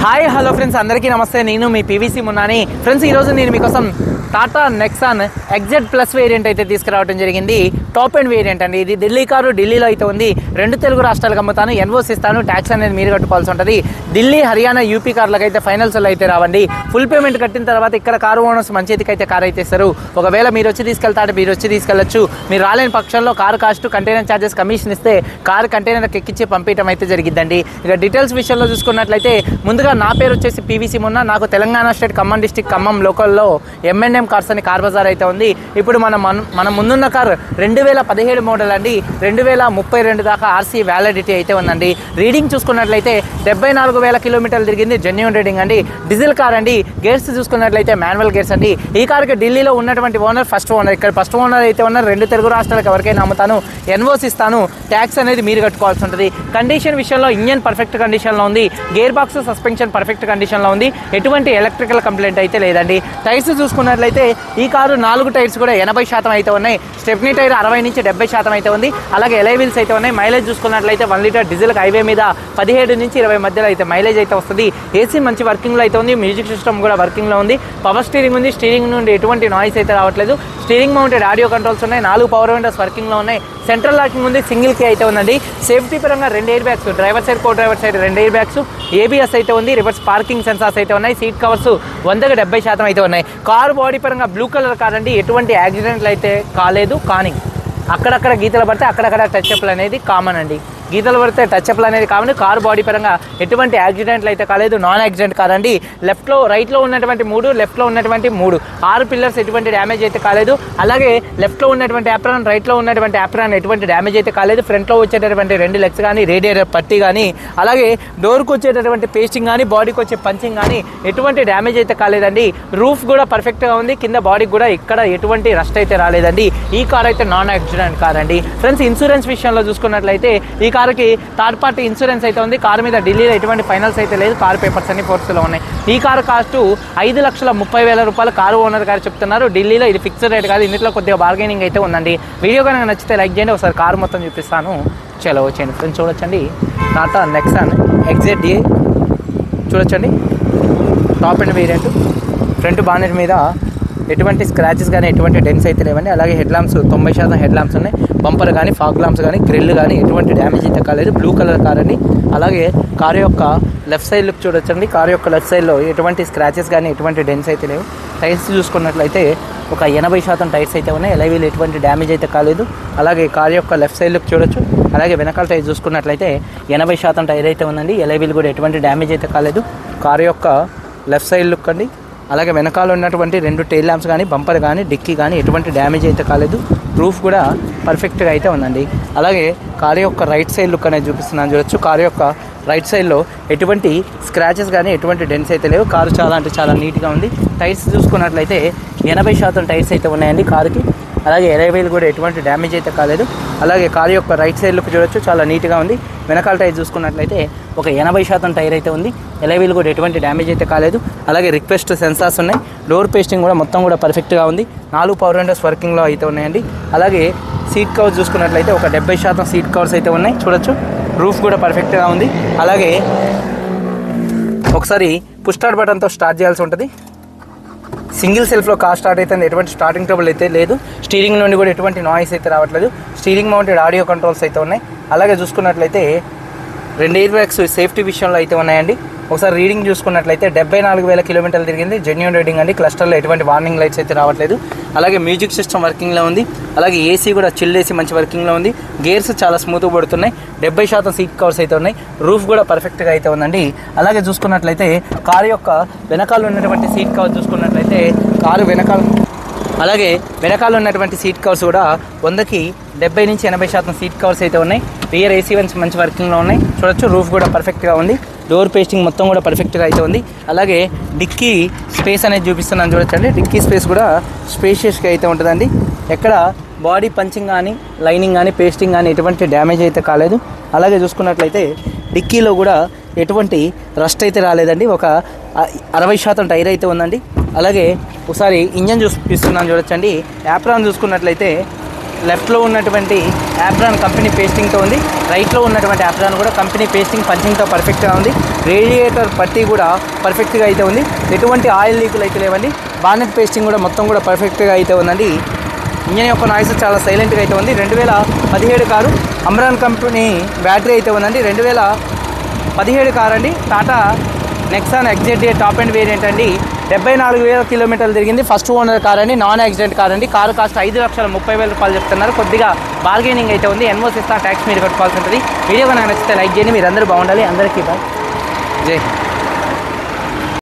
Hi hello friends, అందరికీ నమస్తే. నేను మీ పీవీసీ మున్నాని. ఫ్రెండ్స్, ఈరోజు నేను మీకోసం Tata Nexon XZ plus variant అయితే తీసుకురావడం జరిగింది. టాప్ అండ్ వేరియంట్ అండి. ఇది ఢిల్లీ కారు, ఢిల్లీలో అయితే ఉంది. 2 తెలుగు రాష్ట్రాలకు అమ్ముతాను. ఎన్ఓసి ఇస్తాను. ట్యాక్స్ అనేది మీరు కట్టుకోవాల్సి ఉంటుంది. ఢిల్లీ, హర్యానా, యూపీ కార్లకు అయితే ఫైనల్స్లో అయితే రావండి. ఫుల్ పేమెంట్ కట్టిన తర్వాత ఇక్కడ కారు ఓనర్స్ మంచి అయితే కారు అయితే ఇస్తారు. ఒకవేళ మీరు వచ్చి తీసుకెళ్తారు, మీరు వచ్చి తీసుకెళ్లొచ్చు. మీరు రాలేని పక్షంలో car cost, container charges, commission ఇస్తే కారు కంటైనర్కి ఎక్కించి పంపించడం అయితే జరిగిద్దండి. ఇక డీటెయిల్స్ విషయంలో చూసుకున్నట్లయితే ముందుగా నా పేరు వచ్చేసి పీవీసీ మున్నా. నాకు తెలంగాణ స్టేట్ ఖమ్మం డిస్టిక్ ఖమ్మం లోకల్లో M&M కార్స్ అని కార్ బజార్ అయితే ఉంది. ఇప్పుడు మన ముందున్న కారు 2017 మోడల్ అండి. 2032 దాకా ఆర్సీ వ్యాలిడిటీ అయితే ఉందండి. రీడింగ్ చూసుకున్నట్లయితే 74,000 కిలోమీటర్లు తిరిగింది. జెన్యూన్ రీడింగ్ అండి. డీజిల్ కార్ అండి. గేర్స్ చూసుకున్నట్లయితే మాన్యువల్ గేర్స్ అండి. ఈ కార్కి ఢిల్లీలో ఉన్నటువంటి ఓనర్ ఫస్ట్ ఓనర్. ఇక్కడ ఫస్ట్ ఓనర్ అయితే ఉన్నారు. 2 తెలుగు రాష్ట్రాలకు ఎవరికైనా అమ్ముతాను. ఎన్ఓసి ఇస్తాను. ట్యాక్స్ అనేది మీరు కట్టుకోవాల్సి ఉంటుంది. కండిషన్ విషయంలో ఇంజన్ పర్ఫెక్ట్ కండిషన్లో ఉంది. గేర్ బాక్స్, సస్పెన్షన్ పర్ఫెక్ట్ కండిషన్లో ఉంది. ఎటువంటి ఎలక్ట్రికల్ కంప్లైంట్ అయితే లేదండి. టైర్స్ చూసుకున్నట్లయితే ఈ కారు 4 టైర్స్ కూడా 80% అయితే ఉన్నాయి. స్టెప్నీ టైర్ 60 నుంచి 70% అయితే ఉంది. అలాగే ఎలై వీల్స్ అయితే ఉన్నాయి. మైలేజ్ చూసుకున్నట్లయితే 1 లీటర్ డీజిల్ హైవే మీద 17 నుంచి 20 మధ్యలో అయితే మైలేజ్ అయితే వస్తుంది. ఏసీ మంచి వర్కింగ్లో అయితే ఉంది. మ్యూజిక్ సిస్టమ్ కూడా వర్కింగ్లో ఉంది. పవర్ స్టీరింగ్ ఉంది. స్టీరింగ్ నుండి ఎటువంటి నాయిస్ అయితే రావట్లేదు. స్టీరింగ్ మౌంటెడ్ ఆడియో కంట్రోల్స్ ఉన్నాయి. 4 పవర్ విండోస్ వర్కింగ్లో ఉన్నాయి. సెంట్రల్ లాకింగ్ ఉంది. సింగిల్ కీ అయితే ఉందండి. సేఫ్టీ పరంగా 2 ఎయిర్ బ్యాగ్స్, డ్రైవర్ సైడ్, కో driver side 2 air bags, ABS అయితే ఉంది. రివర్స్ పార్కింగ్ సెన్సార్స్ అయితే ఉన్నాయి. సీట్ కవర్స్ 100% అయితే ఉన్నాయి. కారు బాడీ పరంగా బ్లూ కలర్ కార్ అండి. ఎటువంటి యాక్సిడెంట్లు అయితే కాలేదు. కానీ అక్కడక్కడ గీతలు పడితే అక్కడక్కడ టచ్అప్లు అనేది కామన్ అండి. గీతలు పడితే టచ్అప్లు అనేది కామన్. కారు బాడీ పరంగా ఎటువంటి యాక్సిడెంట్లు అయితే కాలేదు. నాన్ యాక్సిడెంట్ కార్ అండి. రైట్లో ఉన్నటువంటి 3, లెఫ్ట్లో ఉన్నటువంటి 3, 6 పిల్లర్స్ ఎటువంటి డ్యామేజ్ అయితే కాలేదు. అలాగే లెఫ్ట్లో ఉన్నటువంటి యాప్రాన్, రైట్లో ఉన్నటువంటి యాప్రాన్ ఎటువంటి డ్యామేజ్ అయితే కాలేదు. ఫ్రంట్లో వచ్చేటటువంటి 2 లెగ్స్ కానీ, రేడియేటర్ పట్టి కానీ, అలాగే డోర్కి వచ్చేటటువంటి పేస్టింగ్ కానీ, బాడీకి వచ్చే పంచింగ్ కానీ ఎటువంటి డ్యామేజ్ అయితే కాలేదండి. రూఫ్ కూడా పర్ఫెక్ట్గా ఉంది. కింద బాడీకి కూడా ఇక్కడ ఎటువంటి రస్ట్ అయితే రాలేదండి. ఈ కార్ అయితే నాన్ యాక్సిడెంట్ కార్ అండి. ఫ్రెండ్స్, ఇన్సూరెన్స్ విషయంలో చూసుకున్నట్లయితే ఈ కార్కి థర్డ్ పార్టీ ఇన్సూరెన్స్ అయితే ఉంది. కారు మీద ఢిల్లీలో ఎటువంటి ఫైనల్స్ అయితే లేదు. కారు పేపర్స్ అన్ని ఫోర్స్లో ఉన్నాయి. ఈ కారు కాస్ట్ 5,30,000 రూపాయలు కారు ఓనర్ గారు చెప్తున్నారు. ఢిల్లీలో ఇది ఫిక్స్డ్ రేట్ కాదు. ఇందులో కొద్దిగా బార్గెనింగ్ అయితే ఉందండి. వీడియో కనుక నచ్చితే లైక్ చేయండి. ఒకసారి కారు మొత్తం చూపిస్తాను. చలో వచ్చేయండి ఫ్రెండ్స్. చూడొచ్చండి, టాటా నెక్సాన్ ఎగ్జెడ్ చూడొచ్చండి. Top and variant. Front bonnet మీద ఎటువంటి స్క్రాచెస్ కానీ, ఎటువంటి డెన్స్ అయితే లేవండి. అలాగే హెడ్ ల్యాంప్స్ 90% హెడ్ ల్యాంప్స్ ఉన్నాయి. బంపర్ కానీ, ఫాగ్ ల్యాంప్స్ కానీ, గ్రిల్ కానీ ఎటువంటి డ్యామేజ్ అయితే కాలేదు. బ్లూ కలర్ కార్ అండి. అలాగే కారు యొక్క లెఫ్ట్ సైడ్ లుక్ చూడొచ్చండి. కారు యొక్క లెఫ్ట్ సైడ్లో ఎటువంటి స్క్రాచెస్ కానీ, ఎటువంటి డెన్స్ అయితే లేవు. టైర్స్ చూసుకున్నట్లయితే ఒక 80% టైర్స్ అయితే ఉన్నాయి. ఎలై వీల్ ఎటువంటి డ్యామేజ్ అయితే కాలేదు. అలాగే కారు యొక్క లెఫ్ట్ సైడ్ లుక్ చూడొచ్చు. అలాగే వెనకాల టైర్ చూసుకున్నట్లయితే 80% టైర్ అయితే ఉందండి. ఎలై వీల్ కూడా ఎటువంటి డ్యామేజ్ అయితే కాలేదు. కారు యొక్క లెఫ్ట్ సైడ్ లుక్ అండి. అలాగే వెనకాల ఉన్నటువంటి 2 టైల్ ల్యాంప్స్ కానీ, బంపర్ కానీ, డిక్కీ కానీ ఎటువంటి డ్యామేజ్ అయితే కాలేదు. రూఫ్ కూడా పర్ఫెక్ట్గా అయితే ఉందండి. అలాగే కారు యొక్క రైట్ సైడ్ లుక్ అనేది చూపిస్తున్నాను చూడొచ్చు. కారు యొక్క రైట్ సైడ్లో ఎటువంటి స్క్రాచెస్ కానీ, ఎటువంటి డెన్స్ అయితే లేవు. కారు చాలా అంటే చాలా నీట్గా ఉంది. టైర్స్ చూసుకున్నట్లయితే 80% టైర్స్ అయితే ఉన్నాయండి కారుకి. అలాగే ఎలై వీల్ కూడా ఎటువంటి డ్యామేజ్ అయితే కాలేదు. అలాగే కారు యొక్క రైట్ సైడ్ లుక్ చూడొచ్చు, చాలా నీట్గా ఉంది. వెనకాల టైర్ చూసుకున్నట్లయితే ఒక 80% టైర్ అయితే ఉంది. ఎలై వీల్ కూడా ఎటువంటి డ్యామేజ్ అయితే కాలేదు. అలాగే రిక్వెస్ట్ సెన్సార్స్ ఉన్నాయి. డోర్ పేస్టింగ్ కూడా మొత్తం కూడా పర్ఫెక్ట్గా ఉంది. 4 పవర్ విండోస్ వర్కింగ్లో అయితే ఉన్నాయండి. అలాగే సీట్ కవర్స్ చూసుకున్నట్లయితే ఒక 70% సీట్ కవర్స్ అయితే ఉన్నాయి చూడొచ్చు. రూఫ్ కూడా పర్ఫెక్ట్గా ఉంది. అలాగే ఒకసారి పుష్ స్టార్ట్ బటన్తో స్టార్ట్ చేయాల్సి ఉంటుంది. సింగిల్ సెల్ఫ్లో కార్ స్టార్ట్ అయితే ఎటువంటి స్టార్టింగ్ ట్రబుల్ అయితే లేదు. స్టీరింగ్ నుండి కూడా ఎటువంటి నాయిస్ అయితే రావట్లేదు. స్టీరింగ్ మౌంటెడ్ ఆడియో కంట్రోల్స్ అయితే ఉన్నాయి. అలాగే చూసుకున్నట్లయితే 2 ఎయిర్ బ్యాగ్స్ సేఫ్టీ విషయంలో అయితే ఉన్నాయండి. ఒకసారి రీడింగ్ చూసుకున్నట్లయితే 74,000 కిలోమీటర్లు తిరిగింది. జెన్యూన్ రీడింగ్ అండి. క్లస్టర్లో ఎటువంటి వార్నింగ్ లైట్స్ అయితే రావట్లేదు. అలాగే మ్యూజిక్ సిస్టమ్ వర్కింగ్లో ఉంది. అలాగే ఏసీ కూడా చిల్ ఏసీ మంచి వర్కింగ్లో ఉంది. గేర్స్ చాలా స్మూత్గా పడుతున్నాయి. 70% సీట్ కవర్స్ అయితే ఉన్నాయి. రూఫ్ కూడా పర్ఫెక్ట్గా అయితే ఉందండి. అలాగే చూసుకున్నట్లయితే కారు యొక్క వెనకాల ఉన్నటువంటి సీట్ కవర్ చూసుకున్నట్లయితే కారు వెనకాల ఉన్నటువంటి సీట్ కవర్స్ కూడా 100కి 70 నుంచి 80% సీట్ కవర్స్ అయితే ఉన్నాయి. రియర్ ఏసీ వన్స్ మంచి వర్కింగ్లో ఉన్నాయి చూడొచ్చు. రూఫ్ కూడా పర్ఫెక్ట్గా ఉంది. డోర్ పేస్టింగ్ మొత్తం కూడా పర్ఫెక్ట్గా అయితే ఉంది. అలాగే డిక్కీ స్పేస్ అనేది చూపిస్తున్నాను చూడొచ్చండి. డిక్కీ స్పేస్ కూడా స్పేషియస్గా అయితే ఉంటుందండి. ఎక్కడ బాడీ పంచింగ్ కానీ, లైనింగ్ కానీ, పేస్టింగ్ కానీ ఎటువంటి డ్యామేజ్ అయితే కాలేదు. అలాగే చూసుకున్నట్లయితే డిక్కీలో కూడా ఎటువంటి రస్ట్ అయితే రాలేదండి. ఒక 60% టైర్ అయితే ఉందండి. అలాగే ఒకసారి ఇంజన్ చూపిస్తున్నాను చూడొచ్చండి. యాప్రాన్ చూసుకున్నట్లయితే లెఫ్ట్లో ఉన్నటువంటి యాప్రాన్ కంపెనీ పేస్టింగ్తో ఉంది. రైట్లో ఉన్నటువంటి యాప్రాన్ కూడా కంపెనీ పేస్టింగ్ పంచింగ్తో పర్ఫెక్ట్గా ఉంది. రేడియేటర్ పట్టీ కూడా పర్ఫెక్ట్గా అయితే ఉంది. ఎటువంటి ఆయిల్ లీకులు అయితే లేవండి. బానెట్ పేస్టింగ్ కూడా మొత్తం కూడా పర్ఫెక్ట్గా అయితే ఉందండి. ఇంజన్ యొక్క నాయిస్ చాలా సైలెంట్గా అయితే ఉంది. 2017 కారు. అమ్రాన్ కంపెనీ బ్యాటరీ అయితే ఉందండి. 2017 కార్ అండి. Tata Nexon XZA top and variant అండి. 74,000 కిలోమీటర్లు తిరిగింది. ఫస్ట్ ఓనర్ కార్ అండి. నాన్ యాక్సిడెంట్ కార్ అండి. కారు కాస్ట్ 5,30,000 రూపాయలు చెప్తున్నారు. కొద్దిగా బార్గెనింగ్ అయితే ఉంది. ఎన్ఓసి ఇస్తా, ట్యాక్స్ మీరు కట్టుకోవాల్సి ఉంటుంది. వీడియో కనుక నచ్చితే లైక్ చేయండి. మీరు అందరూ బాగుండాలి. అందరికీ బాయ్. జై